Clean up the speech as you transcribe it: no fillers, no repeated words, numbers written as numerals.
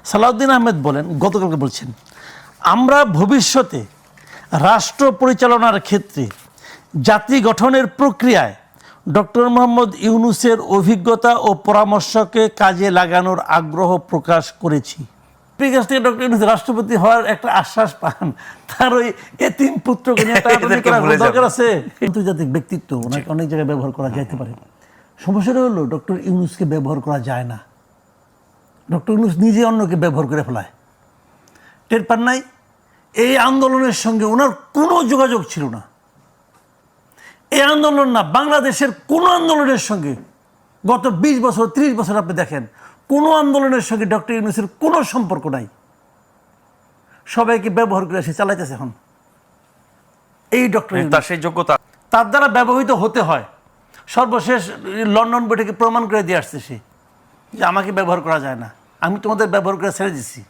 সালাউদ্দিন আহমেদ বলেন, গতকালকে বলছেন, আমরা ভবিষ্যতে রাষ্ট্র পরিচালনার ক্ষেত্রে জাতি গঠনের প্রক্রিয়ায় ডক্টর মোহাম্মদ ইউনূসের অভিজ্ঞতা ও পরামর্শকে কাজে লাগানোর আগ্রহ প্রকাশ করেছি। কাছ থেকে ডক্টর ইউনূস রাষ্ট্রপতি হওয়ার একটা আশ্বাস পান, তার ওই এতিম পুত্রকে নিয়ে দরকার আছে। আন্তর্জাতিক ব্যক্তিত্ব, ওনাকে অনেক জায়গায় ব্যবহার করা যাইতে পারে। সমস্যাটা হলো ডক্টর ইউনূসকে ব্যবহার করা যায় না। ডক্টর ইউনূস নিজে অন্যকে ব্যবহার করে ফেলায়। টের পান নাই? এই আন্দোলনের সঙ্গে ওনার কোনো যোগাযোগ ছিল না। এই আন্দোলন না, বাংলাদেশের কোনো আন্দোলনের সঙ্গে গত 20 বছর 30 বছর আপনি দেখেন, কোনো আন্দোলনের সঙ্গে ডক্টর ইউনূসের কোনো সম্পর্ক নাই। সবাইকে ব্যবহার করে সে চালাইতেছে এখন। এই ডক্টর তার সেই যোগ্যতা, তার দ্বারা ব্যবহৃত হতে হয়। সর্বশেষ লন্ডন বৈঠকে প্রমাণ করে দিয়ে আসছে সে যে আমাকে ব্যবহার করা যায় না, আমি তোমাদের ব্যবহার করে ছেড়ে দিচ্ছি।